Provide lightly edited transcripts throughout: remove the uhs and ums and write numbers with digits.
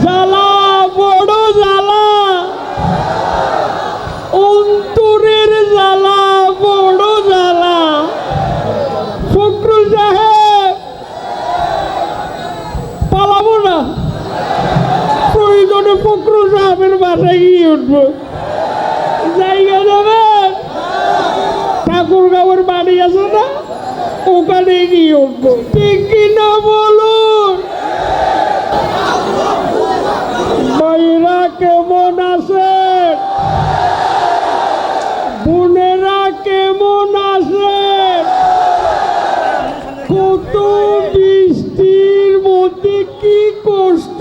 জ্বালা বড় জ্বালা, অন্তরের জ্বালা বড় জ্বালা। ফখরুল সাহেব পালাবো না, প্রয়োজনে ফখরুল সাহেবের বাসায় গিয়ে উঠবো। জায়গা যাবেন, ঠাকুরগাঁওয়ের বাড়ি আছে না, ওখানে গিয়ে উঠবো। ঠিক কিনা বলুন? ভাইরা কেমন আছেন? বোনেরা কেমন আছেন? কত বৃষ্টির মধ্যে কি কষ্ট,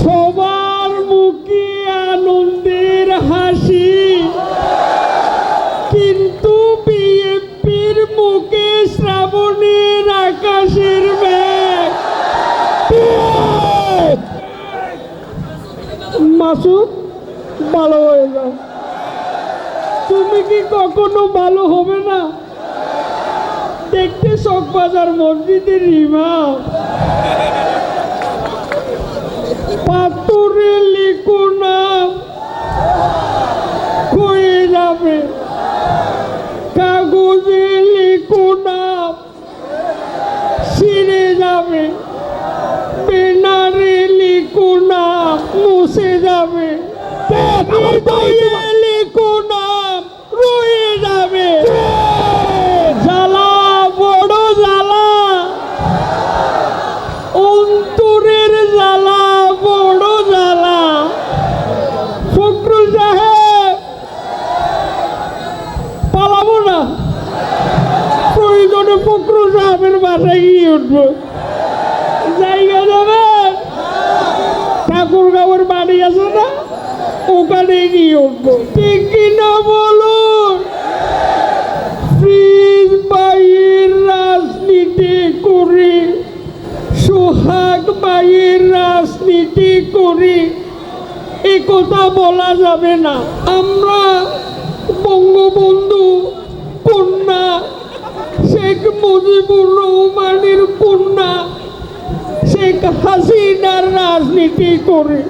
সবার মুখে আনন্দের হাসি, কিন্তু বিএনপির মুখে শ্রাবণের আকাশের মেঘ। মাসুদ ভালো হয়ে যাও। তুমি কি কখনো ভালো হবে না? দেখতে চকবাজার মসজিদের ইমাম, পাথরে লিখো নাম হয়ে যাবে, কাগজে লিখো নাম ছিঁড়ে যাবে, ব্যানারে লিখো নাম মুছে যাবে, লিখো নাম রয়ে যাবে। জ্বালা বড় জ্বালা, অন্তরের জ্বালা বড় জ্বালা। ফখরুল সাহেব পালাবো না, প্রয়োজনে ফখরুল সাহেবের বাসায় গিয়ে উঠবো। জায়গা যাবেন, ঠাকুরগাঁওয়ের বাড়ি আছে না, ওখানে গিয়ে উঠবো। ঠিক কিনা বলুন? ফ্রিজ বাইয়ের রাজনীতি করি, সোহাগ বাইয়ের রাজনীতি করি, এ কথা বলা যাবে না। আমরা বঙ্গবন্ধু কন্যা শেখ মুজিবুর রহমানের কন্যা শেখ হাসিনার রাজনীতি করি।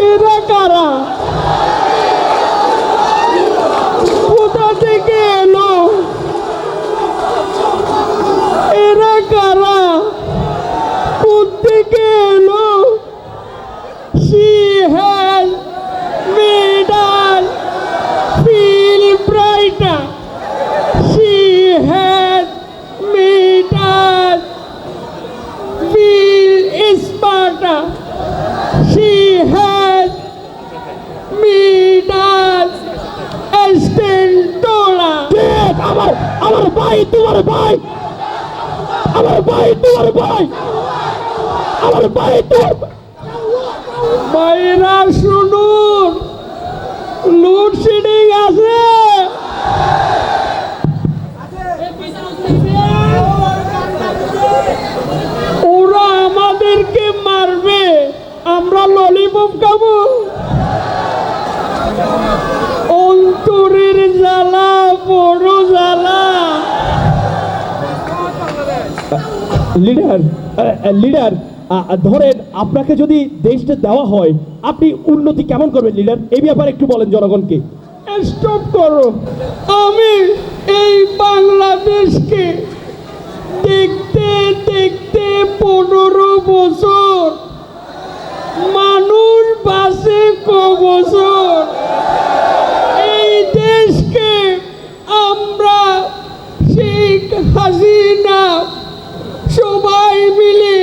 এরা কারা? কোথা থেকে এলো? এরা কারা? কোথেকে এলো? She has made us feel brighter. She has made us feel smarter. She has made us stand taller. আমার ভাই তোমার ভাই, আমার ভাই তোমার ভাই, আমার ভাই তোমার ভাইরা শুনুন, লোডশেডিং আছে। ওরা আমাদেরকে মারবে, আমরা ললিপপ খাবো। অন্তরের জ্বালা বড় জ্বালা। লিডার ধরেন আপনাকে যদি দেশটা দেওয়া হয়, আপনি উন্নতি কেমন করবেন লিডার? এই ব্যাপারে একটু বলেন জনগণকে। স্টপ করো। আমি এই বাংলাদেশকে দেখতে দেখতে 15 বছর, মানুষ বাঁচে ক বছর। এই দেশকে আমরা শেখ হাসিনা সবাই মিলে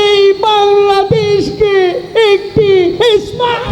এই বাংলাদেশকে একটি স্মার্ট